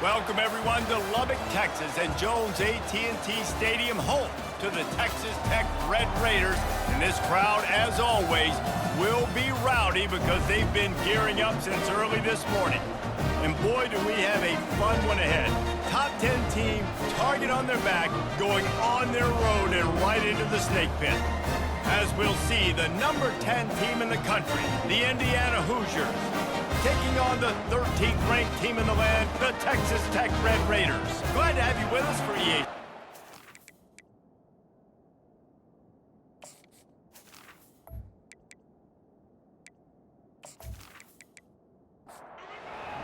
Welcome everyone to Lubbock, Texas, and Jones AT&T Stadium, home to the Texas Tech Red Raiders. And this crowd, as always, will be rowdy because they've been gearing up since early this morning. And boy, do we have a fun one ahead. Top 10 team, target on their back, going on their road and right into the snake pit. As we'll see, the number 10 team in the country, the Indiana Hoosiers, taking on the 13th ranked team in the land, the Texas Tech Red Raiders. Glad to have you with us for EA.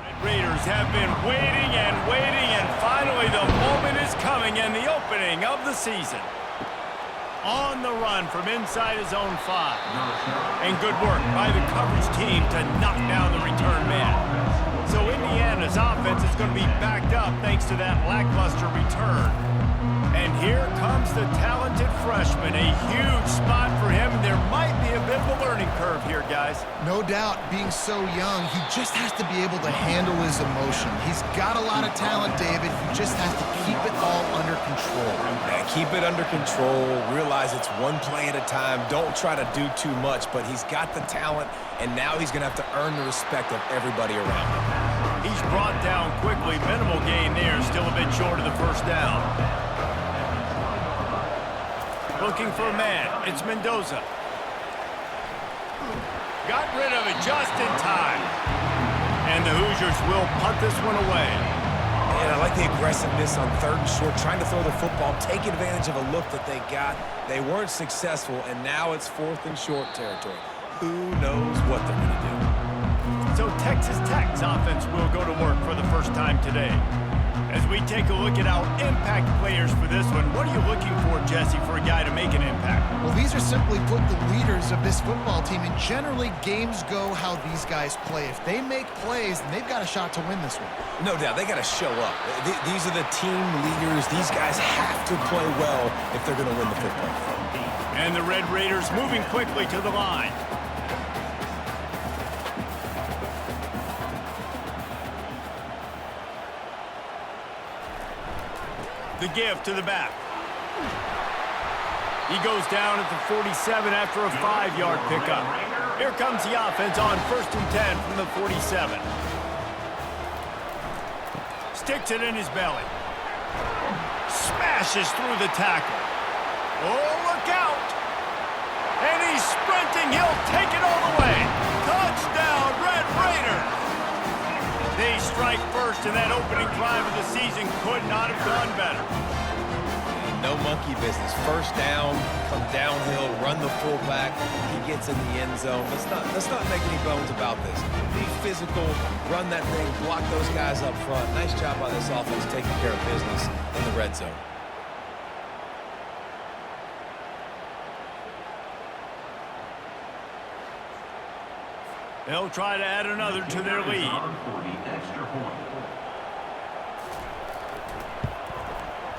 Red Raiders have been waiting and finally the moment is coming and the opening of the season. On the run from inside his own 5. And good work by the coverage team to knock down the return man. So Indiana's offense is going to be backed up thanks to that lackluster return. And here comes the talented freshman. A huge spot for him. There might be a bit of a learning curve here, guys. No doubt, being so young, he just has to be able to handle his emotion. He's got a lot of talent, David. He just has to keep it all under control. Yeah, keep it under control. Realize it's one play at a time. Don't try to do too much, but he's got the talent, and now he's going to have to earn the respect of everybody around him. He's brought down quickly. Minimal gain there. Still a bit short of the first down. Looking for a man. It's Mendoza. Got rid of it just in time. And the Hoosiers will punt this one away. And I like the aggressiveness on 3rd and short, trying to throw the football, take advantage of a look that they got. They weren't successful, and now it's 4th and short territory. Who knows what they're going to do? So Texas Tech's offense will go to work for the first time today. As we take a look at our impact players for this one, what are you looking for, Jesse, for a guy to make an impact? Well, these are simply put the leaders of this football team, and generally games go how these guys play. If they make plays, then they've got a shot to win this one. No doubt, they got to show up. These are the team leaders. These guys have to play well if they're going to win the football game. And the Red Raiders moving quickly to the line. The give to the back. He goes down at the 47 after a 5-yard pickup. Here comes the offense on 1st and 10 from the 47. Sticks it in his belly. Smashes through the tackle. Oh, look out! And he's sprinting. He'll take it all the way. Touchdown, Red Raiders! They strike first, and that opening drive of the season could not have gone better. No monkey business. First down, come downhill, run the fullback. He gets in the end zone. Let's not make any bones about this. Be physical, run that thing, block those guys up front. Nice job by this offense taking care of business in the red zone. They'll try to add another to their lead.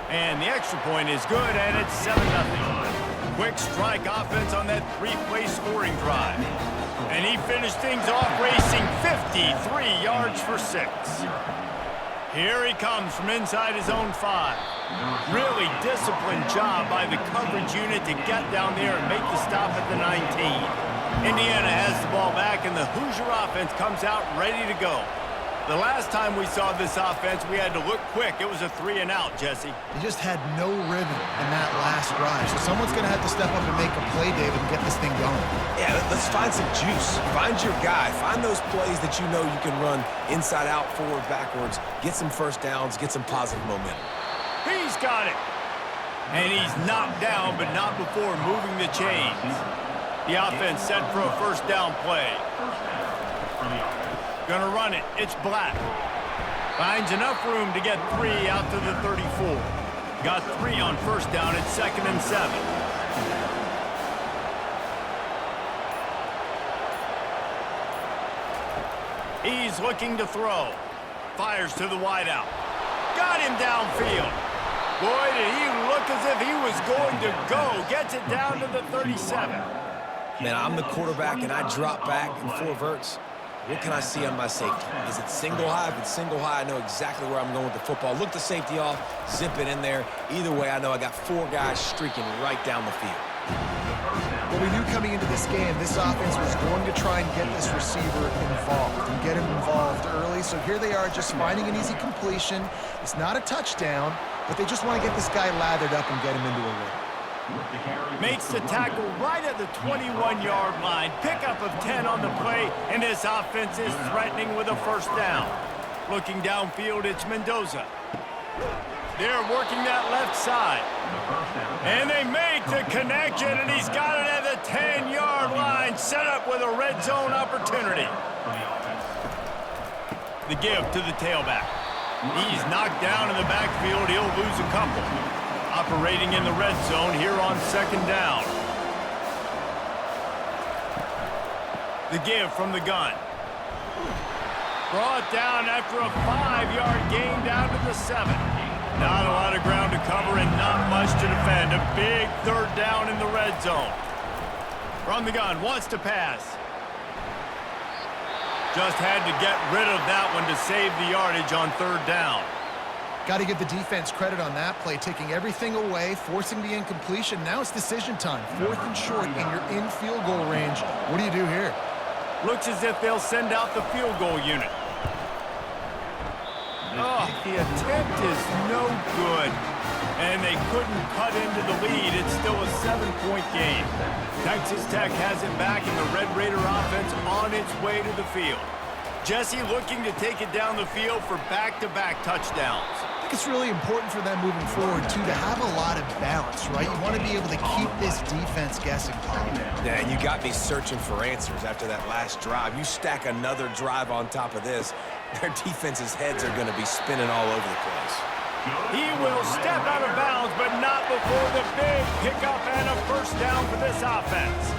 And the extra point is good, and it's 7-0. Quick strike offense on that 3-play scoring drive. And he finished things off racing 53 yards for 6. Here he comes from inside his own 5. Really disciplined job by the coverage unit to get down there and make the stop at the 19. Indiana has the ball back, and the Hoosier offense comes out ready to go. The last time we saw this offense, we had to look quick. It was a 3-and-out, Jesse. He just had no rhythm in that last drive. So someone's going to have to step up and make a play, David, and get this thing going. Yeah, let's find some juice. Find your guy. Find those plays that you know you can run inside out, forward, backwards. Get some first downs. Get some positive momentum. He's got it. And he's knocked down, but not before moving the chains. The offense set for a first down play. Gonna run it. It's Black. Finds enough room to get 3 out to the 34. Got 3 on first down at 2nd and 7. He's looking to throw. Fires to the wideout. Got him downfield. Boy, did he look as if he was going to go. Gets it down to the 37. Man, I'm the quarterback, and I drop back in 4 verts. What can I see on my safety? Is it single high? If it's single high, I know exactly where I'm going with the football. Look the safety off, zip it in there. Either way, I know I got 4 guys streaking right down the field. Well, we knew coming into this game, this offense was going to try and get this receiver involved and get him involved early. So here they are just finding an easy completion. It's not a touchdown, but they just want to get this guy lathered up and get him into a rhythm. Makes the tackle right at the 21-yard line. Pickup of 10 on the play, and this offense is threatening with a first down. Looking downfield, it's Mendoza. They're working that left side. And they make the connection, and he's got it at the 10-yard line, set up with a red zone opportunity. The give to the tailback. He's knocked down in the backfield. He'll lose a couple. Operating in the red zone here on second down. The give from the gun. Brought down after a 5-yard gain down to the 7. Not a lot of ground to cover and not much to defend. A big third down in the red zone. From the gun, wants to pass. Just had to get rid of that one to save the yardage on third down. Got to give the defense credit on that play, taking everything away, forcing the incompletion. Now it's decision time. 4th and short, and you're in field goal range. What do you do here? Looks as if they'll send out the field goal unit. Oh, the attempt is no good. And they couldn't cut into the lead. It's still a 7-point game. Texas Tech has it back, and the Red Raider offense on its way to the field. Jesse looking to take it down the field for back-to-back touchdowns. I think it's really important for them moving forward, too, to have a lot of balance, right? You want to be able to keep this defense guessing, Paul. Yeah, and you got me searching for answers after that last drive. You stack another drive on top of this, their defense's heads are going to be spinning all over the place. He will step out of bounds, but not before the big pickup and a first down for this offense.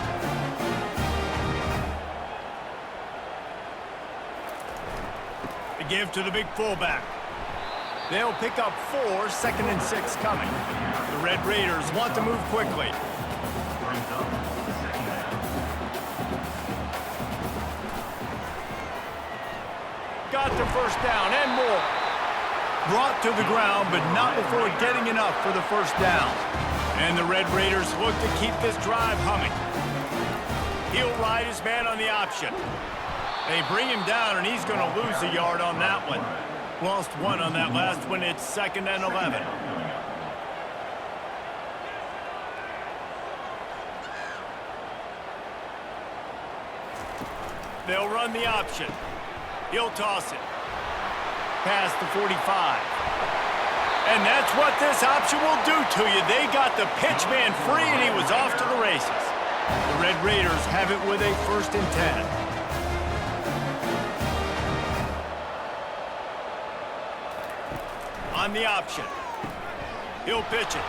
The give to the big fullback. They'll pick up 4, 2nd and 6 coming. The Red Raiders want to move quickly. Got the first down and more. Brought to the ground, but not before getting enough for the first down. And the Red Raiders look to keep this drive humming. He'll ride his man on the option. They bring him down, and he's going to lose a yard on that one. Lost 1 on that last one. It's 2nd and 11. They'll run the option. He'll toss it. Past the 45. And that's what this option will do to you. They got the pitch man free, and he was off to the races. The Red Raiders have it with a 1st and 10. On the option. He'll pitch it.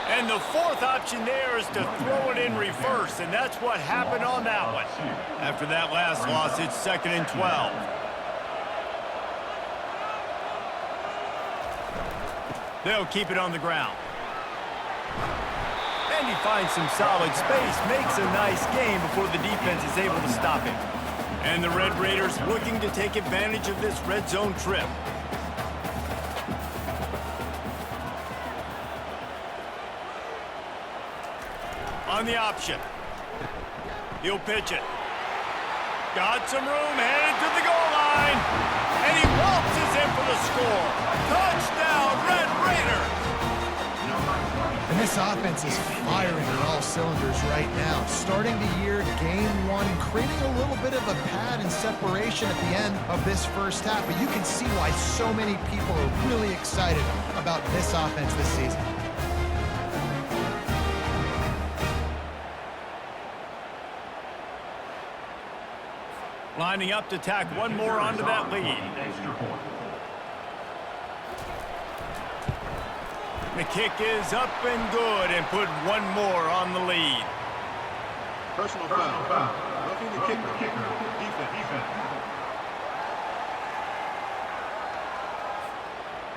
And the 4th option there is to throw it in reverse, and that's what happened on that one. After that last loss, it's 2nd and 12. They'll keep it on the ground. And he finds some solid space, makes a nice game before the defense is able to stop him. And the Red Raiders looking to take advantage of this red zone trip. On the option. He'll pitch it. Got some room, headed to the goal line. And he waltzes in for the score. Touchdown, Red Raiders! And this offense is firing on all cylinders right now. Starting the year, game 1, creating a little bit of a pad and separation at the end of this first half. But you can see why so many people are really excited about this offense this season. Lining up to tack one more onto that lead. The kick is up and good and put one more on the lead. Personal foul. Roughing the kicker. Defense.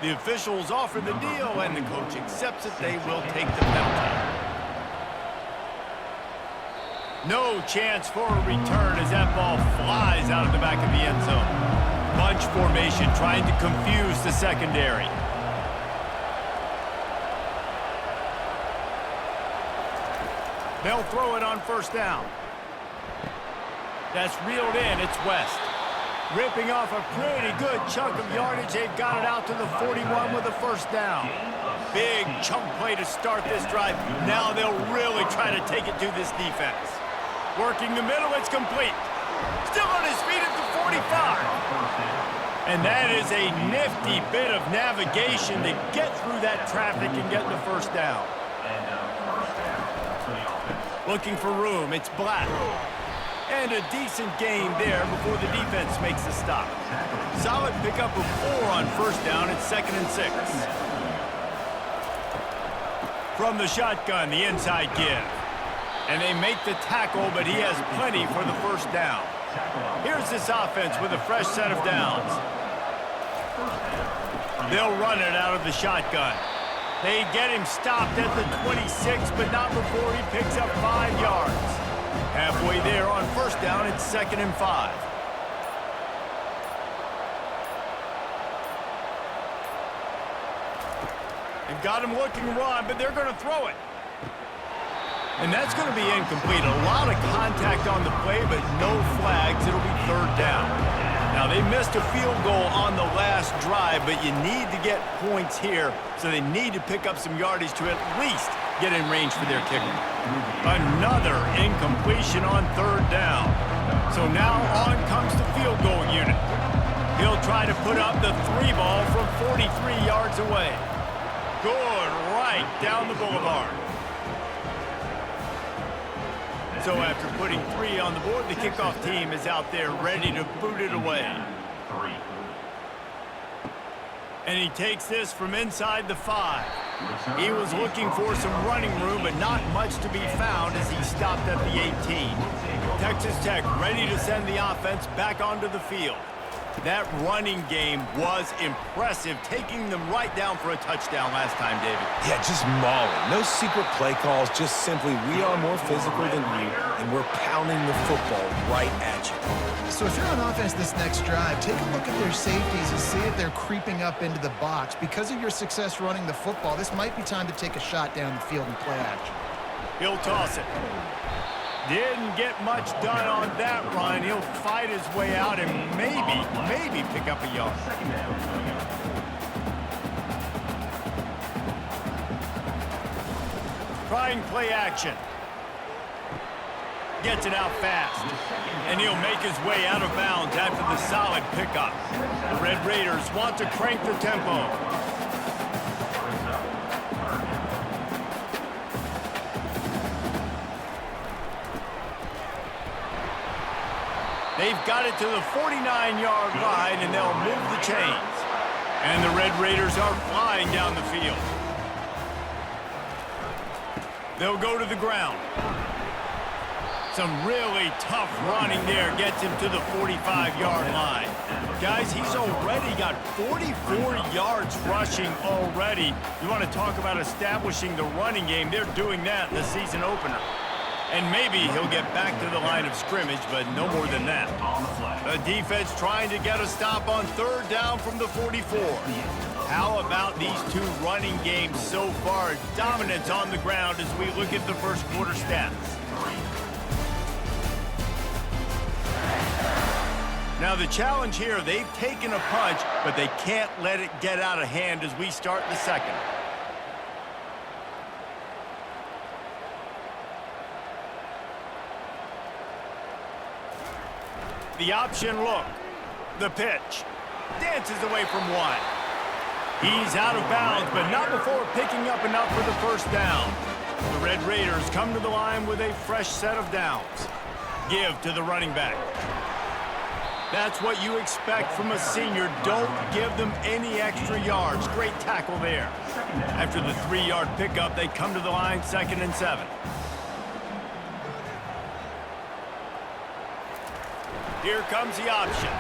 The officials offer the deal, and the coach accepts it. They will take the penalty. No chance for a return as that ball flies out of the back of the end zone. Bunch formation trying to confuse the secondary. They'll throw it on first down. That's reeled in. It's West. Ripping off a pretty good chunk of yardage. They've got it out to the 41 with a first down. Big chunk play to start this drive. Now they'll really try to take it to this defense. Working the middle, it's complete. Still on his feet at the 45. And that is a nifty bit of navigation to get through that traffic and get the first down. Looking for room, it's Black. And a decent gain there before the defense makes the stop. Solid pickup of 4 on first down. It's 2nd and 6. From the shotgun, the inside give. And they make the tackle, but he has plenty for the first down. Here's this offense with a fresh set of downs. They'll run it out of the shotgun. They get him stopped at the 26, but not before he picks up 5 yards. Halfway there on first down, it's 2nd and 5. They've got him looking to run, but they're going to throw it. And that's going to be incomplete. A lot of contact on the play, but no flags. It'll be 3rd down. Now, they missed a field goal on the last drive, but you need to get points here, so they need to pick up some yardage to at least get in range for their kicker. Another incompletion on 3rd down. So now on comes the field goal unit. He'll try to put up the 3 ball from 43 yards away. Good, right down the boulevard. So after putting 3 on the board, the kickoff team is out there ready to boot it away. And he takes this from inside the 5. He was looking for some running room, but not much to be found as he stopped at the 18. Texas Tech ready to send the offense back onto the field. That running game was impressive, taking them right down for a touchdown last time, David. Yeah, just mauling. No secret play calls, just simply we are more physical than you, and we're pounding the football right at you. So if you're on offense this next drive, take a look at their safeties and see if they're creeping up into the box. Because of your success running the football, this might be time to take a shot down the field and play action. He'll toss it. Didn't get much done on that run. He'll fight his way out and maybe pick up a yard. Trying play action. Gets it out fast. And he'll make his way out of bounds after the solid pickup. The Red Raiders want to crank the tempo. They've got it to the 49-yard line, and they'll move the chains. And the Red Raiders are flying down the field. They'll go to the ground. Some really tough running there gets him to the 45-yard line. Guys, he's already got 44 yards rushing already. You want to talk about establishing the running game. They're doing that in the season opener. And maybe he'll get back to the line of scrimmage, but no more than that. The defense trying to get a stop on 3rd down from the 44. How about these 2 running games so far? Dominance on the ground as we look at the first quarter stats. Now the challenge here, they've taken a punch, but they can't let it get out of hand as we start the second. The option look. The pitch. Dances away from 1. He's out of bounds, but not before picking up enough for the first down. The Red Raiders come to the line with a fresh set of downs. Give to the running back. That's what you expect from a senior. Don't give them any extra yards. Great tackle there. After the 3-yard pickup, they come to the line 2nd and 7. Here comes the option.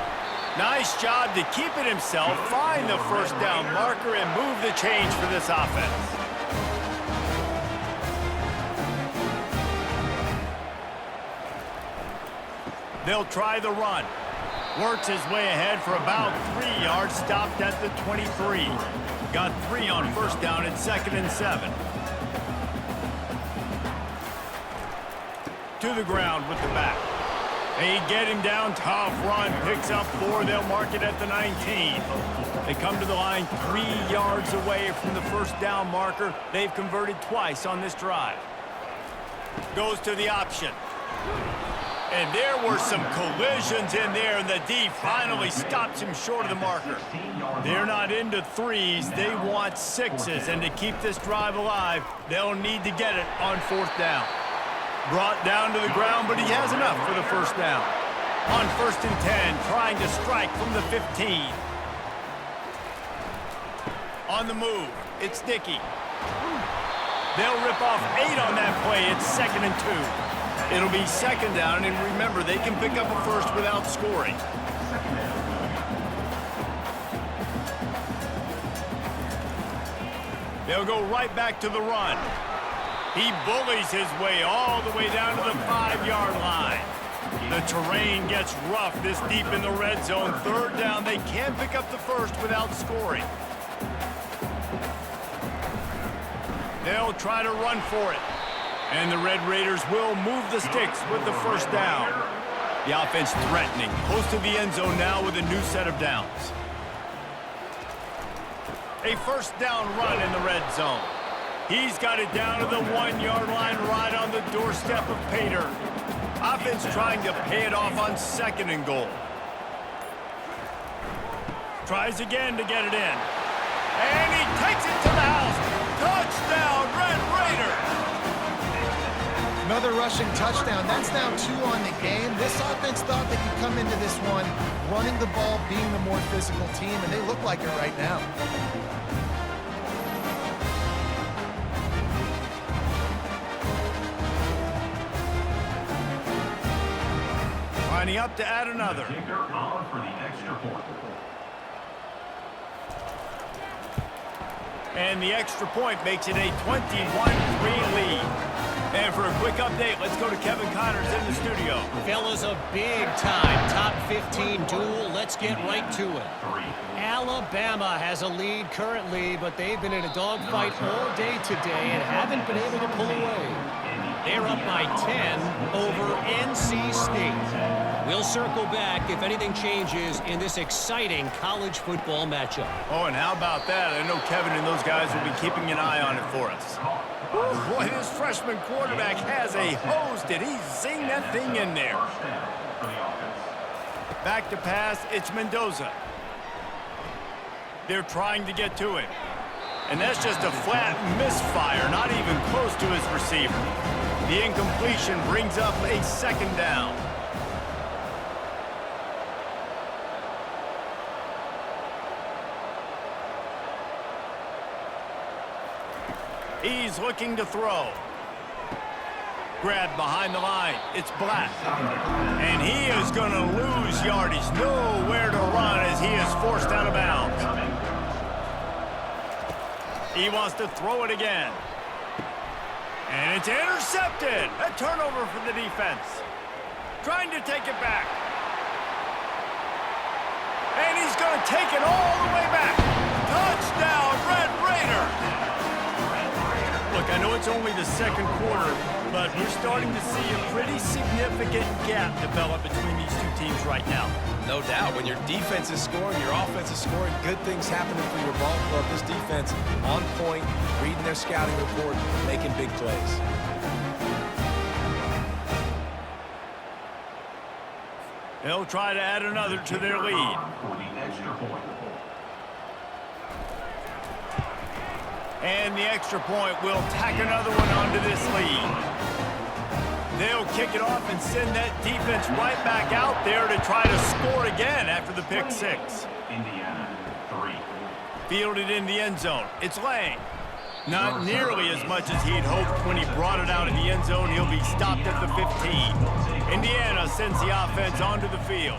Nice job to keep it himself, find the first down marker, and move the chains for this offense. They'll try the run. Works his way ahead for about 3 yards, stopped at the 23. Got 3 on first down and 2nd and 7. To the ground with the back. They get him down, tough run, picks up 4. They'll mark it at the 19. They come to the line 3 yards away from the first down marker. They've converted twice on this drive. Goes to the option. And there were some collisions in there, and the D finally stops him short of the marker. They're not into 3s. They want 6s, and to keep this drive alive, they'll need to get it on 4th down. Brought down to the ground, but he has enough for the first down. On 1st and 10, trying to strike from the 15. On the move, it's Dickey. They'll rip off 8 on that play. It's 2nd and 2. It'll be 2nd down, and remember, they can pick up a first without scoring. They'll go right back to the run. He bullies his way all the way down to the 5-yard line. The terrain gets rough this deep in the red zone. 3rd down, they can't pick up the first without scoring. They'll try to run for it. And the Red Raiders will move the sticks with the first down. The offense threatening, close to the end zone now with a new set of downs. A first down run in the red zone. He's got it down to the 1-yard line right on the doorstep of Pater. Offense trying to pay it off on 2nd and goal. Tries again to get it in. And he takes it to the house. Touchdown, Red Raiders! Another rushing touchdown. That's now 2 on the game. This offense thought they could come into this one running the ball, being the more physical team, and they look like it right now. Lining up to add another. And the extra point makes it a 21-3 lead. And for a quick update, let's go to Kevin Connors in the studio. Fellas, a big-time top 15 duel. Let's get right to it. Alabama has a lead currently, but they've been in a dogfight all day today and haven't been able to pull away. They're up by 10 over NC State. We'll circle back if anything changes in this exciting college football matchup. Oh, and how about that? I know Kevin and those guys will be keeping an eye on it for us. Ooh, boy, this freshman quarterback has a hose. Did he zing that thing in there? Back to pass, it's Mendoza. They're trying to get to him. And that's just a flat misfire, not even close to his receiver. The incompletion brings up a 2nd down. He's looking to throw. Grabbed behind the line. It's Black. And he is going to lose yardage. Nowhere to run as he is forced out of bounds. He wants to throw it again. And it's intercepted. A turnover for the defense. Trying to take it back. And he's going to take it all the way back. Touchdown, Red Raiders. Look, I know it's only the 2nd quarter, but we're starting to see a pretty significant gap develop between these two teams right now. No doubt. When your defense is scoring, your offense is scoring, good things happening for your ball club. This defense on point, reading their scouting report, making big plays. They'll try to add another to their lead. And the extra point will tack another one onto this lead. They'll kick it off and send that defense right back out there to try to score again after the pick 6. Indiana, 3. Fielded in the end zone. It's Lang. Not nearly as much as he'd hoped when he brought it out of the end zone. He'll be stopped at the 15. Indiana sends the offense onto the field.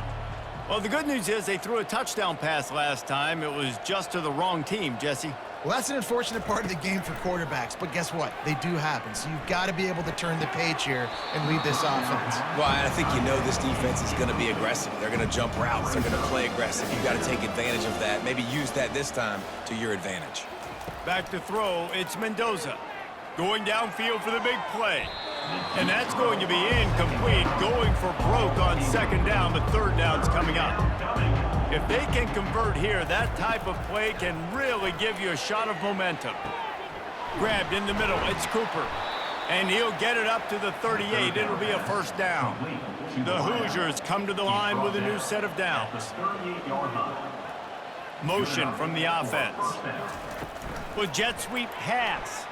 Well, the good news is they threw a touchdown pass last time. It was just to the wrong team, Jesse. Well, that's an unfortunate part of the game for quarterbacks, but guess what? They do happen, so you've got to be able to turn the page here and lead this offense. Well, I think you know this defense is going to be aggressive. They're going to jump routes. They're going to play aggressive. You've got to take advantage of that. Maybe use that this time to your advantage. Back to throw, it's Mendoza. Going downfield for the big play. And that's going to be incomplete, going for broke on second down, but third down's coming up. If they can convert here, that type of play can really give you a shot of momentum. Grabbed in the middle, it's Cooper. And he'll get it up to the 38. It'll be a first down. The Hoosiers come to the line with a new set of downs. Motion from the offense. With jet sweep pass.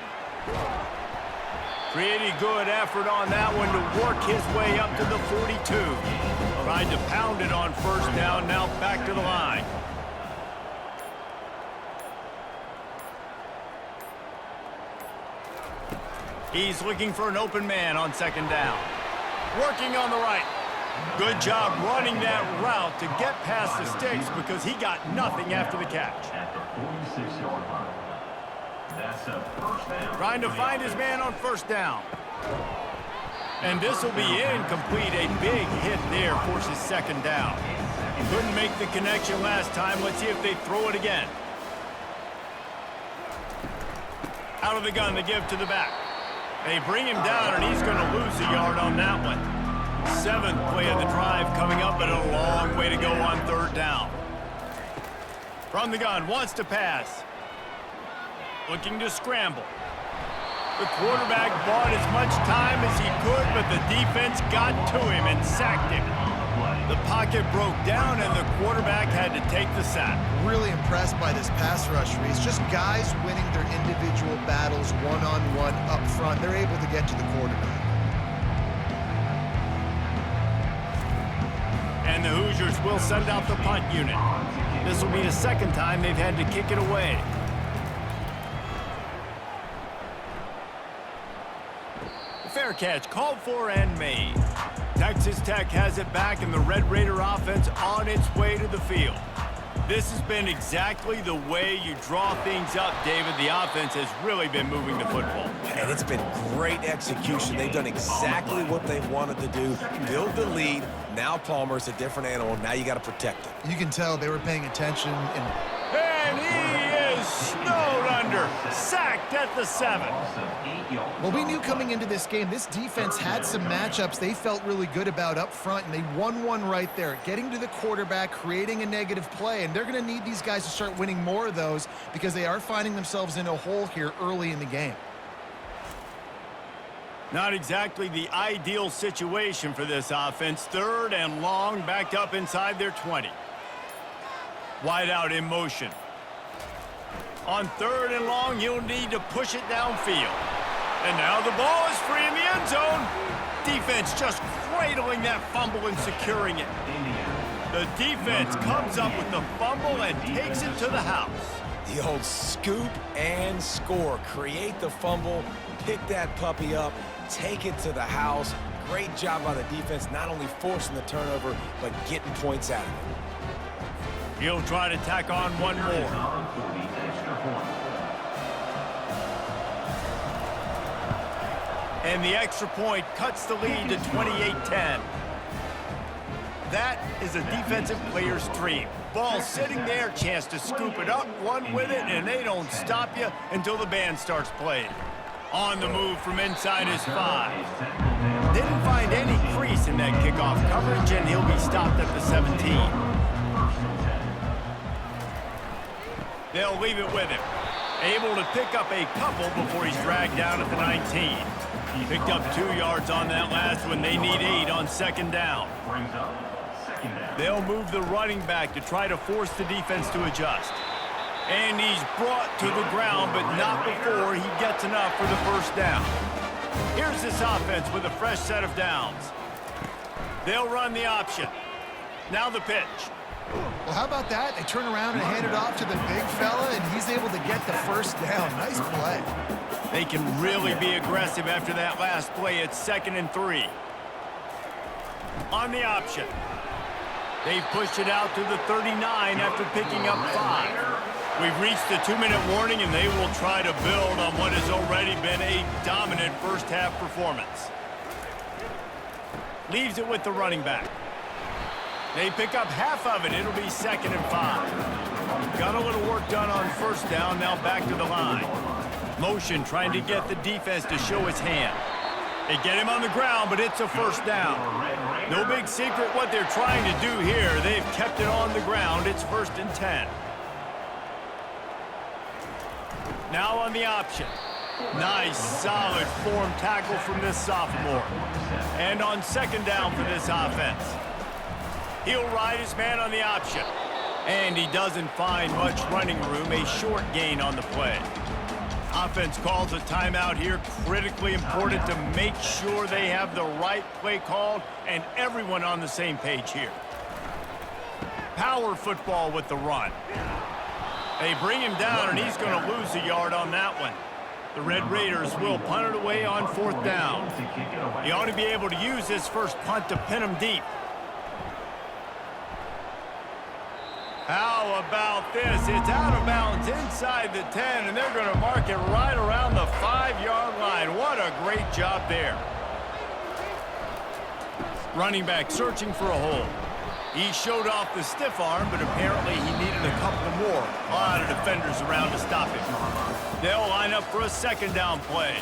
Pretty good effort on that one to work his way up to the 42. Tried to pound it on first down, now back to the line. He's looking for an open man on second down. Working on the right. Good job running that route to get past the sticks because he got nothing after the catch. At the 46-yard line. That's a first down. Trying to find his man on first down. And this will be incomplete. A big hit there forces second down. Couldn't make the connection last time. Let's see if they throw it again. Out of the gun to give to the back. They bring him down, and he's going to lose a yard on that one. Seventh play of the drive coming up, but a long way to go on third down. From the gun, wants to pass. Looking to scramble. The quarterback bought as much time as he could, but the defense got to him and sacked him. The pocket broke down, and the quarterback had to take the sack. Really impressed by this pass rush, Reese. Just guys winning their individual battles one-on-one up front. They're able to get to the quarterback. And the Hoosiers will send out the punt unit. This will be the second time they've had to kick it away. Fair catch called for and made. Texas Tech has it back, and the Red Raider offense on its way to the field. This has been exactly the way you draw things up, David. The offense has really been moving the football. And it's been great execution. They've done exactly what they wanted to do. Build the lead. Now Palmer's a different animal. Now you got to protect it. You can tell they were paying attention. And he is snowed under. Sacked at the 7. Well, we knew coming into this game, this defense had some matchups they felt really good about up front, and they won one right there, getting to the quarterback, creating a negative play, and they're going to need these guys to start winning more of those because they are finding themselves in a hole here early in the game. Not exactly the ideal situation for this offense. Third and long, backed up inside their 20. Wide out in motion. On third and long, you'll need to push it downfield. And now the ball is free in the end zone. Defense just cradling that fumble and securing it. The defense comes up with the fumble and takes it to the house. The old scoop and score. Create the fumble, pick that puppy up, take it to the house. Great job by the defense, not only forcing the turnover, but getting points out of it. He'll try to tack on one more. And the extra point cuts the lead to 28-10. That is a defensive player's dream. Ball sitting there, chance to scoop it up, run with it, and they don't stop you until the band starts playing. On the move from inside his 5. Didn't find any crease in that kickoff coverage, and he'll be stopped at the 17. They'll leave it with him. Able to pick up a couple before he's dragged down at the 19. Picked up 2 yards on that last one. They need 8 on second down. They'll move the running back to try to force the defense to adjust. And he's brought to the ground, but not before he gets enough for the first down. Here's this offense with a fresh set of downs. They'll run the option. Now the pitch. Well, how about that? They turn around and hand it off to the big fella, and he's able to get the first down. Nice play. They can really be aggressive after that last play. It's 2nd and 3. On the option. They push it out to the 39 after picking up 5. We've reached the 2-minute warning, and they will try to build on what has already been a dominant first-half performance. Leaves it with the running back. They pick up half of it. It'll be 2nd and 5. Got a little work done on first down, now back to the line. Motion trying to get the defense to show his hand. They get him on the ground, but it's a first down. No big secret what they're trying to do here. They've kept it on the ground. It's 1st and 10. Now on the option. Nice, solid form tackle from this sophomore. And on 2nd down for this offense. He'll ride his man on the option. And he doesn't find much running room, a short gain on the play. Offense calls a timeout here. Critically important to make sure they have the right play called and everyone on the same page here. Power football with the run. They bring him down, and he's going to lose a yard on that one. The Red Raiders will punt it away on 4th down. He ought to be able to use his first punt to pin him deep. How about this? It's out of bounds inside the 10, and they're going to mark it right around the 5-yard line. What a great job there. Running back searching for a hole. He showed off the stiff arm, but apparently he needed a couple more. A lot of defenders around to stop him. They'll line up for a 2nd down play.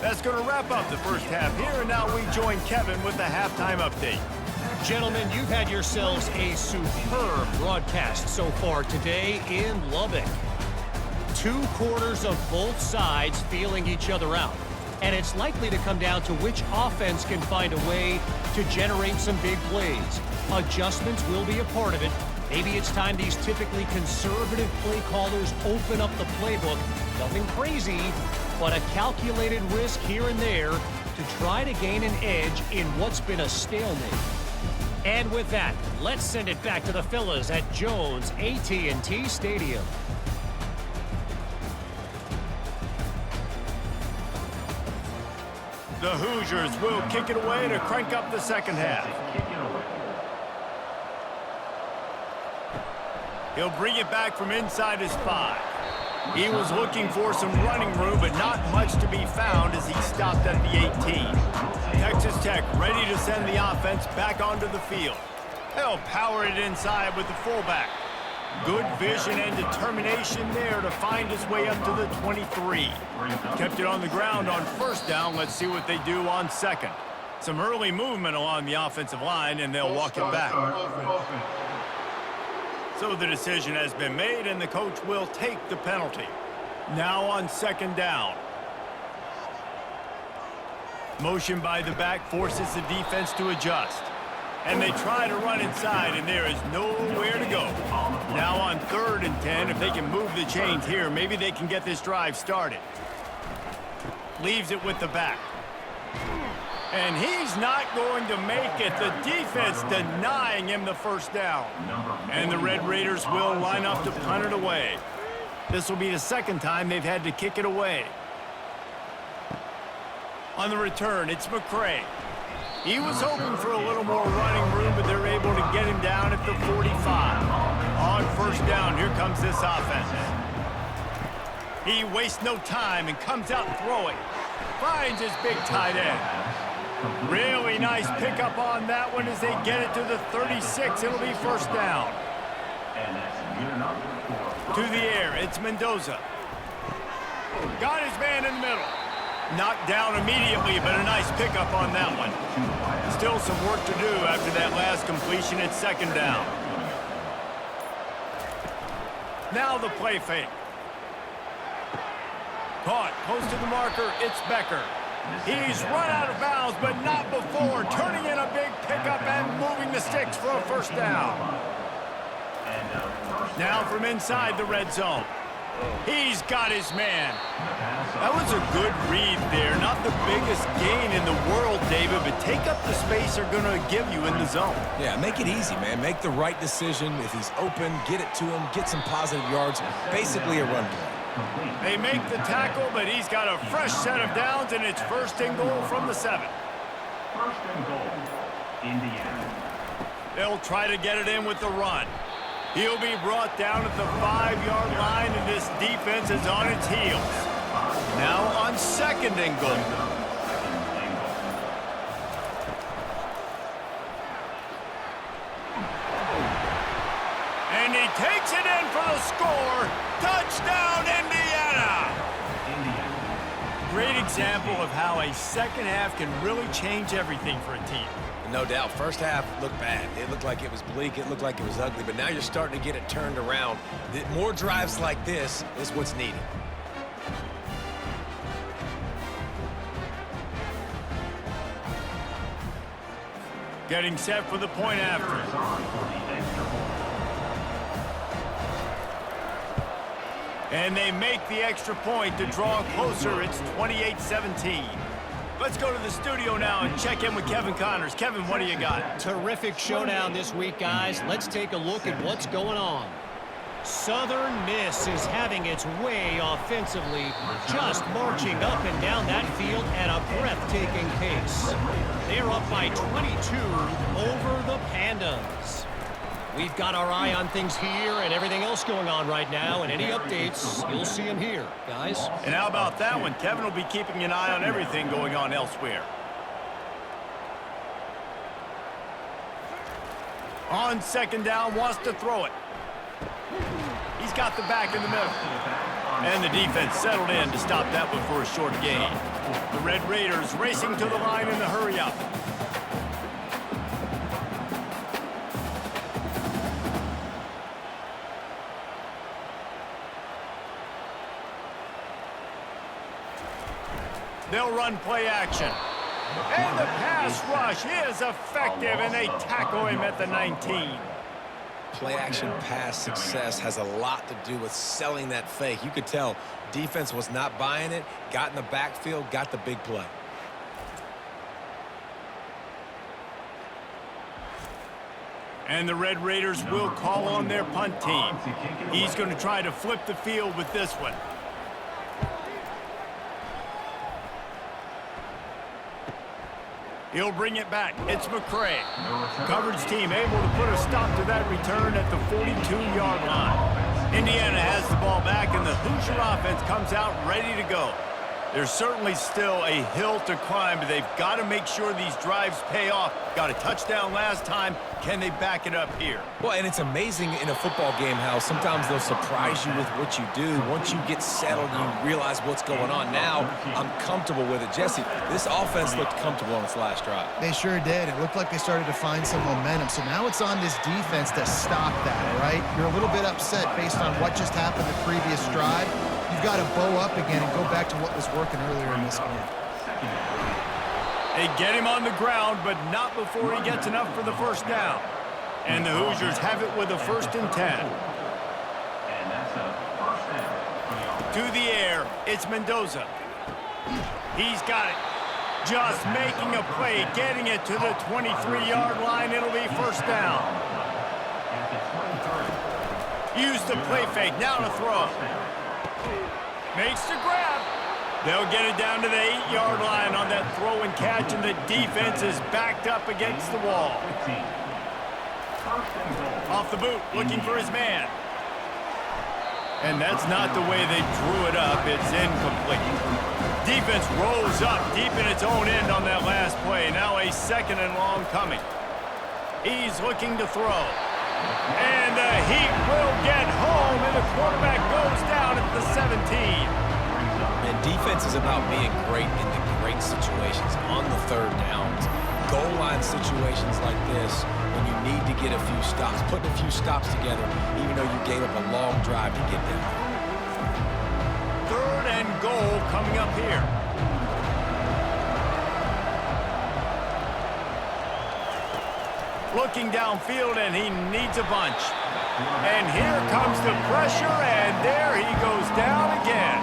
That's going to wrap up the first half here, and now we join Kevin with the halftime update. Gentlemen, you've had yourselves a superb broadcast so far today in Lubbock. 2 quarters of both sides feeling each other out. And it's likely to come down to which offense can find a way to generate some big plays. Adjustments will be a part of it. Maybe it's time these typically conservative play callers open up the playbook. Nothing crazy, but a calculated risk here and there to try to gain an edge in what's been a stalemate. And with that, let's send it back to the fellas at Jones AT&T Stadium. The Hoosiers will kick it away to crank up the second half. He'll bring it back from inside his 5. He was looking for some running room, but not much to be found as he stopped at the 18. Texas Tech ready to send the offense back onto the field. They'll power it inside with the fullback. Good vision and determination there to find his way up to the 23. Kept it on the ground on first down. Let's see what they do on 2nd. Some early movement along the offensive line, and they'll walk it back. So the decision has been made, and the coach will take the penalty. Now on 2nd down. Motion by the back forces the defense to adjust. And they try to run inside, and there is nowhere to go. Now on 3rd and 10, if they can move the chains here, maybe they can get this drive started. Leaves it with the back. And he's not going to make it. The defense denying him the first down. And the Red Raiders will line up to punt it away. This will be the 2nd time they've had to kick it away. On the return, it's McCray. He was hoping for a little more running room, but they're able to get him down at the 45. On first down, here comes this offense. He wastes no time and comes out throwing. Finds his big tight end. Really nice pickup on that one as they get it to the 36. It'll be first down. To the air, it's Mendoza. Got his man in the middle. Knocked down immediately, but a nice pickup on that one. Still some work to do after that last completion at 2nd down. Now the play fake. Caught close to the marker, it's Becker. He's run out of bounds, but not before. Turning in a big pickup and moving the sticks for a first down. Now from inside the red zone. He's got his man. That was a good read there. Not the biggest gain in the world, David, but take up the space they're going to give you in the zone. Yeah, make it easy, man. Make the right decision. If he's open, get it to him, get some positive yards. Basically a run play. They make the tackle, but he's got a fresh set of downs, and it's 1st and goal from the 7. 1st and goal, Indiana. They'll try to get it in with the run. He'll be brought down at the 5-yard line, and this defense is on its heels. Now on 2nd and goal. And he takes it in for the score. Touchdown, Indiana! Great example of how a second half can really change everything for a team. No doubt. First half looked bad. It looked like it was bleak. It looked like it was ugly. But now you're starting to get it turned around. More drives like this is what's needed. Getting set for the point after. And they make the extra point to draw closer. It's 28-17. Let's go to the studio now and check in with Kevin Connors. Kevin, what do you got? Terrific showdown this week, guys. Let's take a look at what's going on. Southern Miss is having its way offensively, just marching up and down that field at a breathtaking pace. They're up by 22 over the Pandas. We've got our eye on things here and everything else going on right now, and any updates, you'll see them here, guys. And how about that one? Kevin will be keeping an eye on everything going on elsewhere. On 2nd down, wants to throw it. He's got the back in the middle. And the defense settled in to stop that one for a short gain. The Red Raiders racing to the line in the hurry-up. They'll run play action. And the pass rush is effective, and they tackle him at the 19. Play action pass success has a lot to do with selling that fake. You could tell defense was not buying it, got in the backfield, got the big play. And the Red Raiders will call on their punt team. He's going to try to flip the field with this one. He'll bring it back. It's McCray. Coverage team able to put a stop to that return at the 42-yard line. Indiana has the ball back, and the Hoosier offense comes out ready to go. There's certainly still a hill to climb, but they've got to make sure these drives pay off. Got a touchdown last time. Can they back it up here? Well, and it's amazing in a football game how sometimes they'll surprise you with what you do. Once you get settled, you realize what's going on. Now, I'm comfortable with it. Jesse, this offense looked comfortable on its last drive. They sure did. It looked like they started to find some momentum. So now it's on this defense to stop that, right? You're a little bit upset based on what just happened the previous drive. You've got to bow up again and go back to what was working earlier in this game. They get him on the ground, but not before he gets enough for the first down. And the Hoosiers have it with a 1st and 10. To the air, it's Mendoza. He's got it. Just making a play, getting it to the 23-yard line. It'll be 1st down. Use the play fake, now to throw. Makes the grab. They'll get it down to the 8-yard line on that throw and catch, and the defense is backed up against the wall. Off the boot, looking for his man. And that's not the way they drew it up. It's incomplete. Defense rolls up deep in its own end on that last play. Now a 2nd and long coming. He's looking to throw. And the heat will get home, and the quarterback goes down at the 17. And defense is about being great in the great situations on the 3rd downs. Goal line situations like this, when you need to get a few stops, putting a few stops together, even though you gave up a long drive to get there. 3rd and goal coming up here. Looking downfield, and he needs a bunch. And here comes the pressure, and there he goes down again.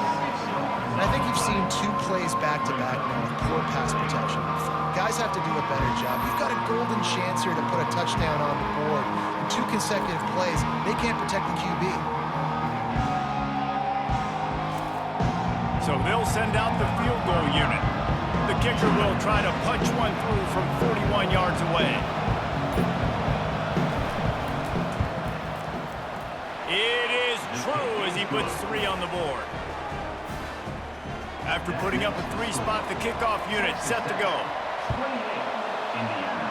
And I think you've seen 2 plays back-to-back now with poor pass protection. Guys have to do a better job. You've got a golden chance here to put a touchdown on the board. In 2 consecutive plays, they can't protect the QB. So they'll send out the field goal unit. The kicker will try to punch one through from 41 yards away. After putting up a 3-spot, the kickoff unit set to go. 28, Indiana,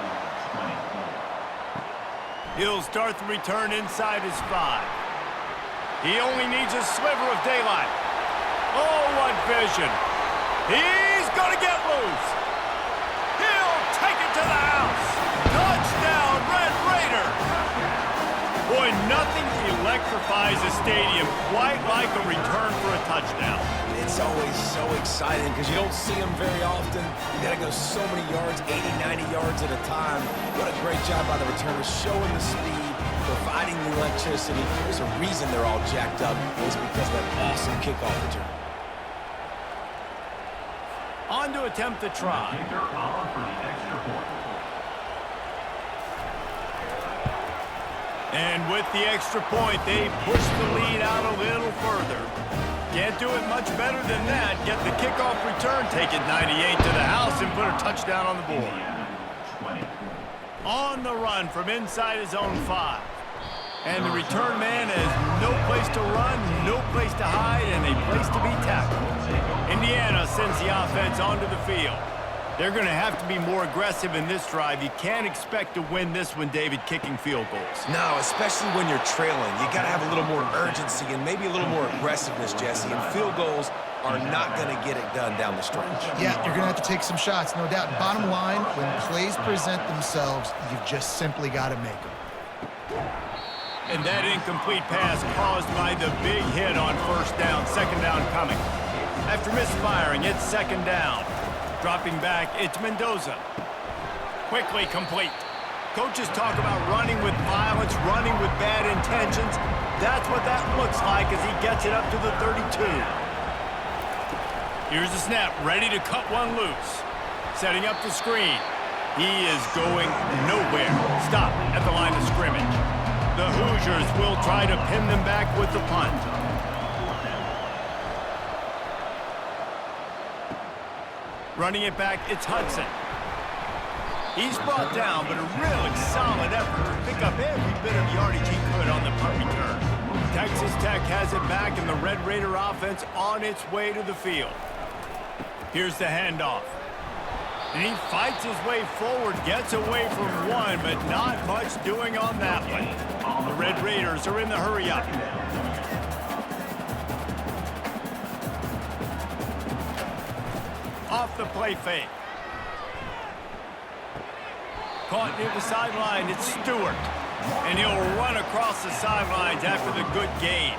24. He'll start the return inside his 5. He only needs a sliver of daylight. Oh, what vision. He's going to get loose. He'll take it to the house. Touchdown, Red Raider. Boy, nothing electrifies a stadium quite like a return for a touchdown. It's always so exciting because you don't see them very often. You got to go so many yards, 80, 90 yards at a time. What a great job by the returners, showing the speed, providing the electricity. There's a reason they're all jacked up. It's because of that awesome kickoff return. On to attempt the try. Kicker Allen for the extra point. And with the extra point, they push the lead out a little further. Can't do it much better than that. Get the kickoff return, take it 98 to the house, and put a touchdown on the board. Indiana, 24. On the run from inside his own 5. And the return man has no place to run, no place to hide, and a place to be tackled. Indiana sends the offense onto the field. They're going to have to be more aggressive in this drive. You can't expect to win this one, David, kicking field goals. No, especially when you're trailing. You got to have a little more urgency and maybe a little more aggressiveness, Jesse. And field goals are not going to get it done down the stretch. Yeah, you're going to have to take some shots, no doubt. Bottom line, when plays present themselves, you've just simply got to make them. And that incomplete pass caused by the big hit on first down. Second down coming. After misfiring, it's second down. Dropping back, it's Mendoza. Quickly complete. Coaches talk about running with violence, running with bad intentions. That's what that looks like as he gets it up to the 32. Here's the snap, ready to cut one loose. Setting up the screen. He is going nowhere. Stop at the line of scrimmage. The Hoosiers will try to pin them back with the punt. Running it back, it's Hudson. He's brought down, but a really solid effort to pick up every bit of yardage he could on the punt return. Texas Tech has it back, and the Red Raider offense on its way to the field. Here's the handoff. And he fights his way forward, gets away from one, but not much doing on that one. The Red Raiders are in the hurry-up. Off the play fake. Caught near the sideline, it's Stewart. And he'll run across the sidelines after the good gain.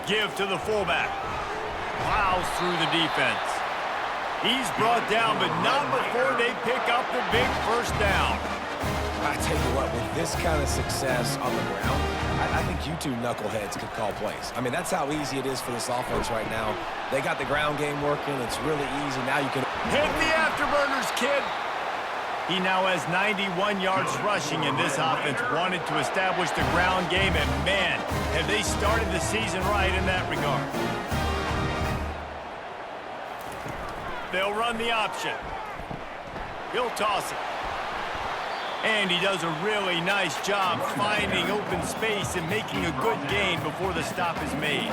Give to the fullback. Plows through the defense. He's brought down, but not before they pick up the big first down. I tell you what, with this kind of success on the ground, I think you two knuckleheads could call plays. I mean, that's how easy it is for this offense right now. They got the ground game working. It's really easy. Now you can hit the afterburners, kid. He now has 91 yards rushing, and this offense wanted to establish the ground game, and man, have they started the season right in that regard. They'll run the option. He'll toss it. And he does a really nice job finding open space and making a good gain before the stop is made.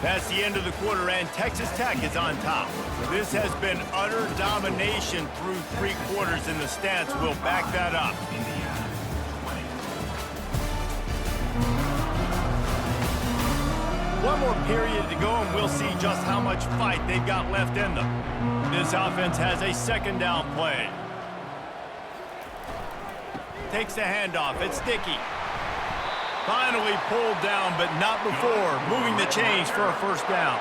That's the end of the quarter, and Texas Tech is on top. This has been utter domination through 3 quarters, and the stats will back that up. One more period to go, and we'll see just how much fight they've got left in them. This offense has a second down play. Takes the handoff. It's Dickey. Finally pulled down, but not before moving the chains for a first down.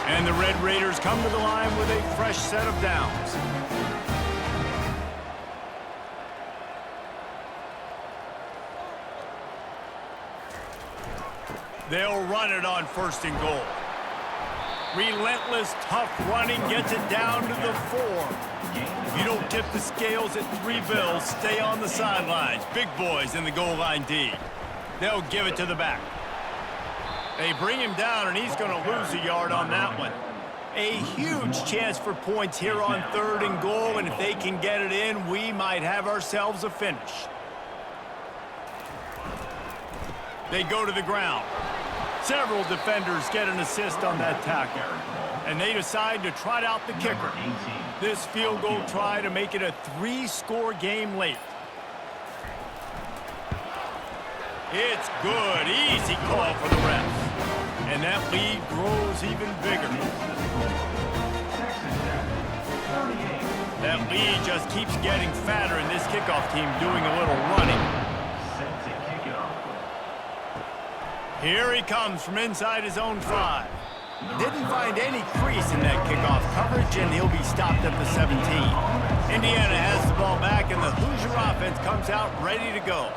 And the Red Raiders come to the line with a fresh set of downs. They'll run it on first and goal. Relentless, tough running gets it down to the 4. If you don't tip the scales at 3 bills, stay on the sidelines. Big boys in the goal line D. They'll give it to the back. They bring him down, and he's going to lose a yard on that one. A huge chance for points here on 3rd and goal, and if they can get it in, we might have ourselves a finish. They go to the ground. Several defenders get an assist on that tackle, and they decide to trot out the kicker. This field goal try to make it a 3-score game late. It's good. Easy call for the refs. And that lead grows even bigger. That lead just keeps getting fatter, and this kickoff team doing a little running. Here he comes from inside his own 5. Didn't find any crease in that kickoff coverage, and he'll be stopped at the 17. Indiana has the ball back, and the Hoosier offense comes out ready to go.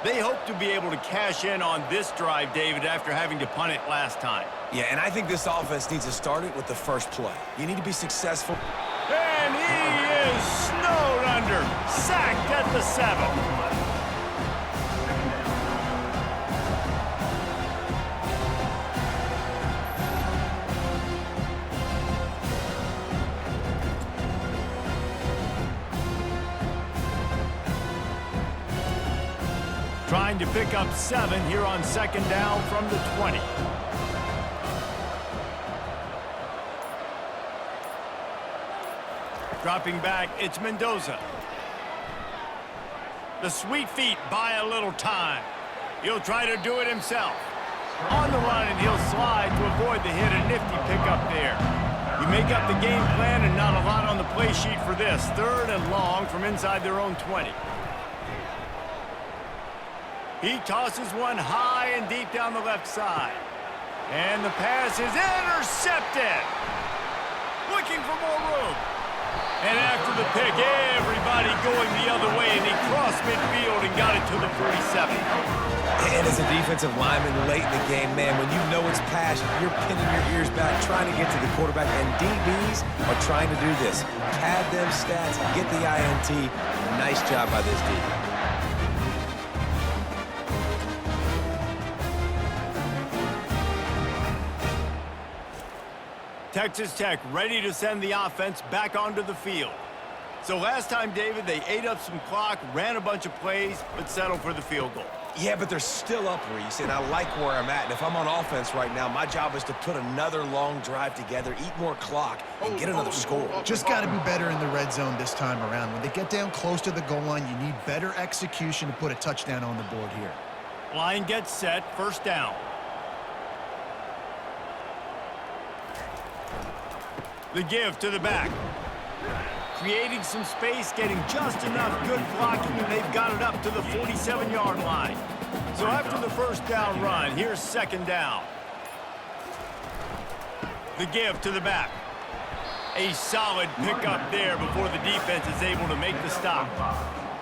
They hope to be able to cash in on this drive, David, after having to punt it last time. Yeah, and I think this offense needs to start it with the first play. You need to be successful. And he is snowed under, sacked at the 7. Trying to pick up 7 here on 2nd down from the 20. Dropping back, it's Mendoza. The sweet feet buy a little time. He'll try to do it himself. On the run, and he'll slide to avoid the hit. A nifty pickup there. You make up the game plan, and not a lot on the play sheet for this. 3rd and long from inside their own 20. He tosses one high and deep down the left side. And the pass is intercepted. Looking for more room. And after the pick, everybody going the other way, and he crossed midfield and got it to the 47. And as a defensive lineman late in the game, man, when you know it's passion, you're pinning your ears back, trying to get to the quarterback, and DBs are trying to do this. Pad them stats, get the INT. Nice job by this D. Texas Tech ready to send the offense back onto the field. So last time, David, they ate up some clock, ran a bunch of plays, but settled for the field goal. Yeah, but they're still up, Reese, and I like where I'm at. And if I'm on offense right now, my job is to put another long drive together, eat more clock, and get another score. Just got to be better in the red zone this time around. When they get down close to the goal line, you need better execution to put a touchdown on the board here. Line gets set, 1st down. The give to the back. Creating some space, getting just enough good blocking, and they've got it up to the 47-yard line. So after the 1st down run, here's 2nd down. The give to the back. A solid pickup there before the defense is able to make the stop.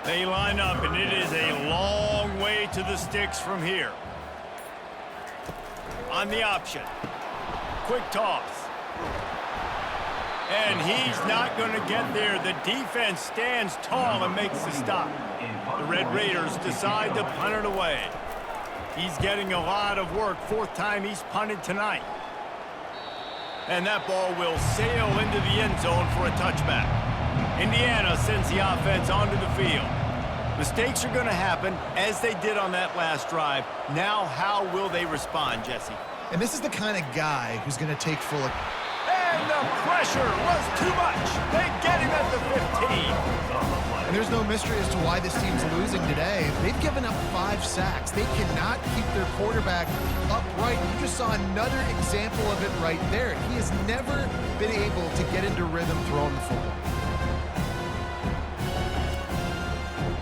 They line up, and it is a long way to the sticks from here. On the option. Quick toss. And he's not going to get there. The defense stands tall and makes the stop. The Red Raiders decide to punt it away. He's getting a lot of work. 4th time he's punted tonight. And that ball will sail into the end zone for a touchback. Indiana sends the offense onto the field. Mistakes are going to happen, as they did on that last drive. Now, how will they respond, Jesse? And this is the kind of guy who's going to take full... And the pressure was too much. They get him at the 15. And there's no mystery as to why this team's losing today. They've given up 5 sacks. They cannot keep their quarterback upright. You just saw another example of it right there. He has never been able to get into rhythm throwing the football.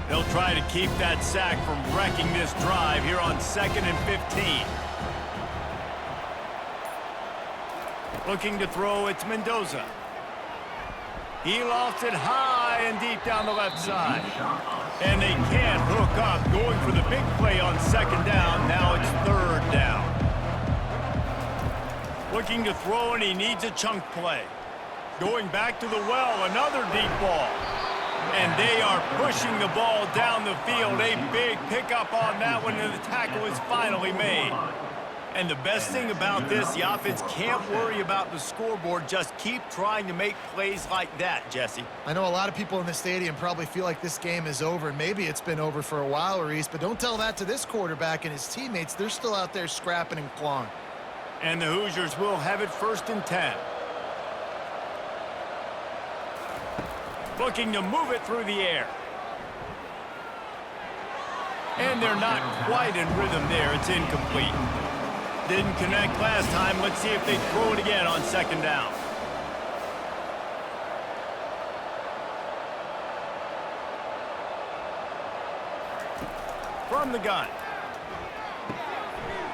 They'll try to keep that sack from wrecking this drive here on 2nd and 15. Looking to throw, it's Mendoza. He lofts it high and deep down the left side. And they can't hook up, going for the big play on 2nd down. Now it's 3rd down. Looking to throw, and he needs a chunk play. Going back to the well, another deep ball. And they are pushing the ball down the field. A big pickup on that one, and the tackle is finally made. And the best thing about this, the offense can't worry about the scoreboard. Just keep trying to make plays like that, Jesse. I know a lot of people in the stadium probably feel like this game is over, and maybe it's been over for a while, Reese, but don't tell that to this quarterback and his teammates. They're still out there scrapping and clawing. And the Hoosiers will have it 1st and 10. Looking to move it through the air. And they're not quite in rhythm there. It's incomplete. Didn't connect last time. Let's see if they throw it again on 2nd down. From the gun.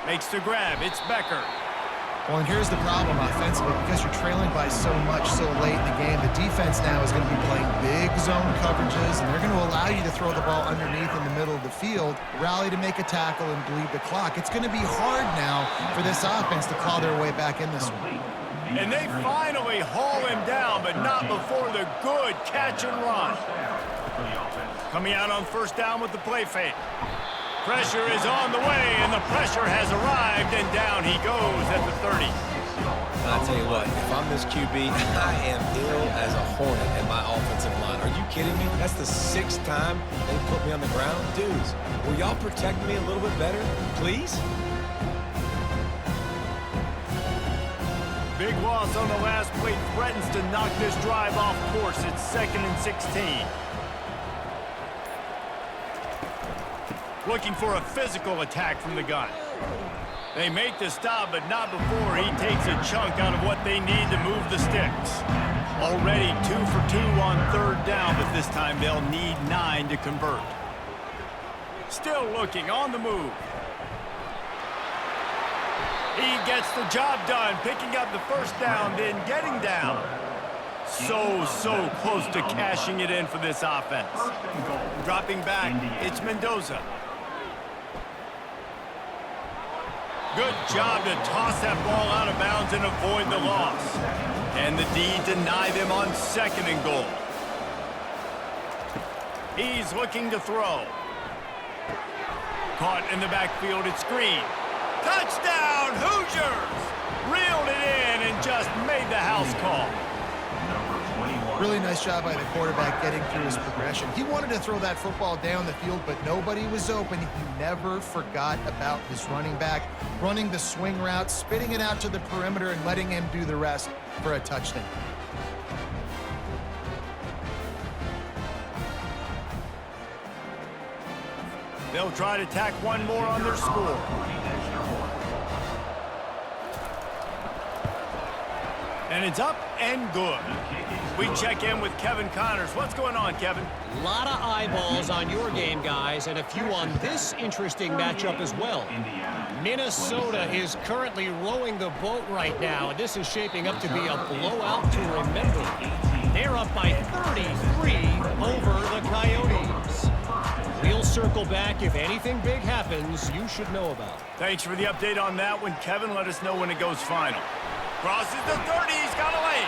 Makes the grab. It's Becker. Well, and here's the problem offensively. Because you're trailing by so much so late in the game, the defense now is going to be playing big zone coverages, and they're going to allow you to throw the ball underneath in the middle of the field, rally to make a tackle, and bleed the clock. It's going to be hard now for this offense to claw their way back in this one. And they finally haul him down, but not before the good catch and run. Coming out on 1st down with the play fake. Pressure is on the way, and the pressure has arrived, and down he goes at the 30. I'll tell you what, if I'm this QB, I am ill as a hornet in my offensive line. Are you kidding me? That's the 6th time they put me on the ground. Dudes, will y'all protect me a little bit better, please? Big loss on the last play, threatens to knock this drive off course. It's 2nd and 16. Looking for a physical attack from the gun. They make the stop, but not before he takes a chunk out of what they need to move the sticks. Already 2 for 2 on 3rd down, but this time they'll need 9 to convert. Still looking on the move. He gets the job done, picking up the 1st down, then getting down. So close to cashing it in for this offense. Dropping back, it's Mendoza. Good job to toss that ball out of bounds and avoid the loss. And the D deny them on 2nd and goal. He's looking to throw. Caught in the backfield, it's Green. Touchdown, Hoosiers! Reeled it in and just made the house call. Really nice job by the quarterback getting through his progression. He wanted to throw that football down the field, but nobody was open. He never forgot about his running back, running the swing route, spitting it out to the perimeter, and letting him do the rest for a touchdown. They'll try to tack one more on their score. And it's up and good. We check in with Kevin Connors. What's going on, Kevin? A lot of eyeballs on your game, guys, and a few on this interesting matchup as well. Minnesota is currently rowing the boat right now, and this is shaping up to be a blowout to remember. They're up by 33 over the Coyotes. We'll circle back. If anything big happens, you should know about it. Thanks for the update on that one, Kevin. Let us know when it goes final. Crosses the 30. He's got away.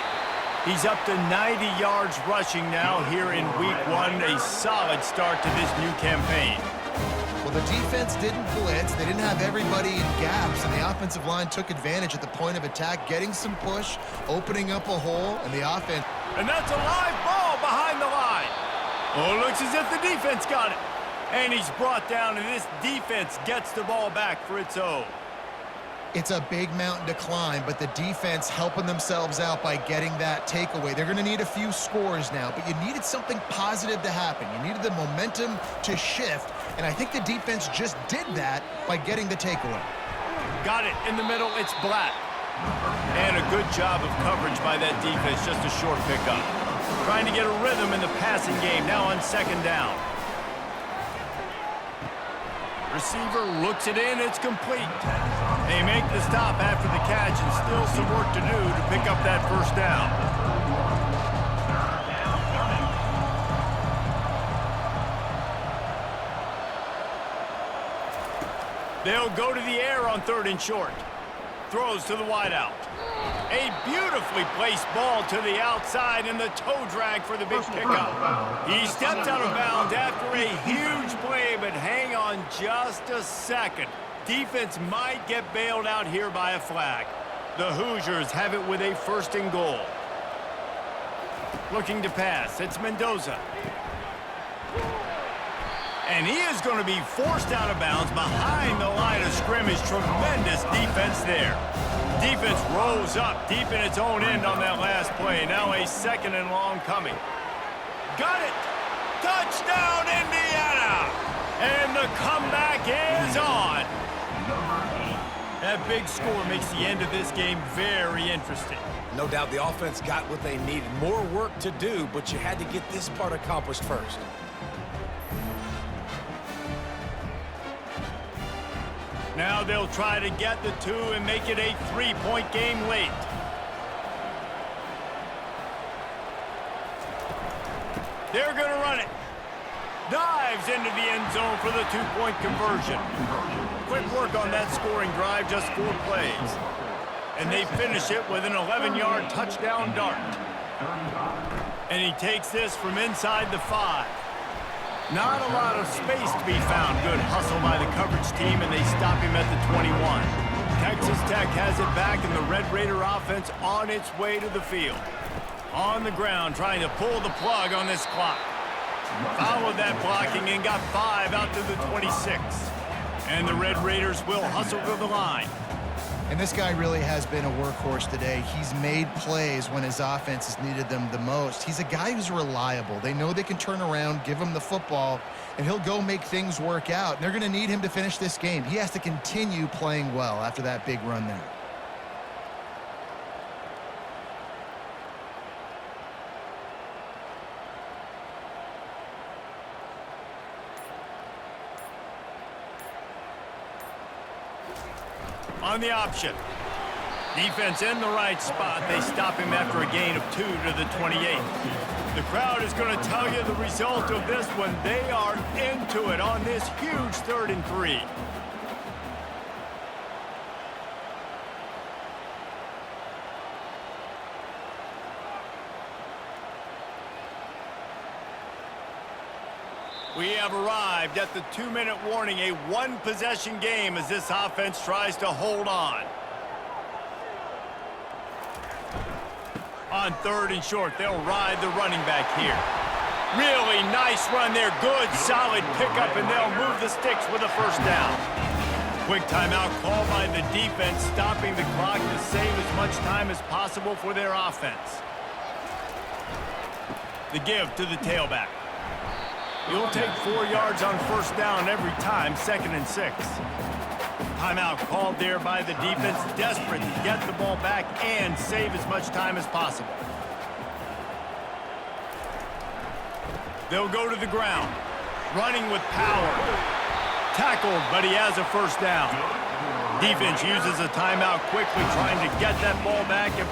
He's up to 90 yards rushing now here in week 1. A solid start to this new campaign. Well, the defense didn't blitz. They didn't have everybody in gaps, and the offensive line took advantage at the point of attack, getting some push, opening up a hole, and the offense. And that's a live ball behind the line. Oh, it looks as if the defense got it. And he's brought down, and this defense gets the ball back for its own. It's a big mountain to climb, but the defense helping themselves out by getting that takeaway. They're going to need a few scores now, but you needed something positive to happen. You needed the momentum to shift, and I think the defense just did that by getting the takeaway. Got it in the middle. It's Black. And a good job of coverage by that defense. Just a short pickup. Trying to get a rhythm in the passing game now on 2nd down. Receiver looks it in. It's complete. They make the stop after the catch, and still some work to do to pick up that 1st down. They'll go to the air on 3rd and short. Throws to the wideout. A beautifully placed ball to the outside, and the toe drag for the big pickup. He stepped out of bounds after a huge play, but hang on just a second. Defense might get bailed out here by a flag. The Hoosiers have it with a 1st and goal. Looking to pass. It's Mendoza. And he is going to be forced out of bounds behind the line of scrimmage. Tremendous defense there. Defense rolls up deep in its own end on that last play. Now a 2nd and long coming. Got it! Touchdown, Indiana! And the comeback is on. That big score makes the end of this game very interesting. No doubt the offense got what they needed. More work to do, but you had to get this part accomplished first. Now they'll try to get the 2 and make it a 3-point game late. They're going to run it. Dives into the end zone for the 2-point conversion. Quick work on that scoring drive, just 4 plays. And they finish it with an 11-yard touchdown dart. And he takes this from inside the 5. Not a lot of space to be found. Good hustle by the coverage team, and they stop him at the 21. Texas Tech has it back, and the Red Raider offense on its way to the field. On the ground, trying to pull the plug on this clock. Followed that blocking and got 5 out to the 26. And the Red Raiders will hustle to the line. And this guy really has been a workhorse today. He's made plays when his offense has needed them the most. He's a guy who's reliable. They know they can turn around, give him the football, and he'll go make things work out. And they're going to need him to finish this game. He has to continue playing well after that big run there. On the option. Defense in the right spot. They stop him after a gain of 2 to the 28. The crowd is going to tell you the result of this one. They are into it on this huge 3rd and 3. We have arrived at the 2-minute warning, a 1-possession game as this offense tries to hold on. On 3rd and short, they'll ride the running back here. Really nice run there. Good, solid pickup, and they'll move the sticks with a 1st down. Quick timeout called by the defense, stopping the clock to save as much time as possible for their offense. The give to the tailback. You'll take 4 yards on 1st down every time, 2nd and 6. Timeout called there by the defense, desperate to get the ball back and save as much time as possible. They'll go to the ground, running with power. Tackled, but he has a 1st down. Defense uses a timeout quickly, trying to get that ball back and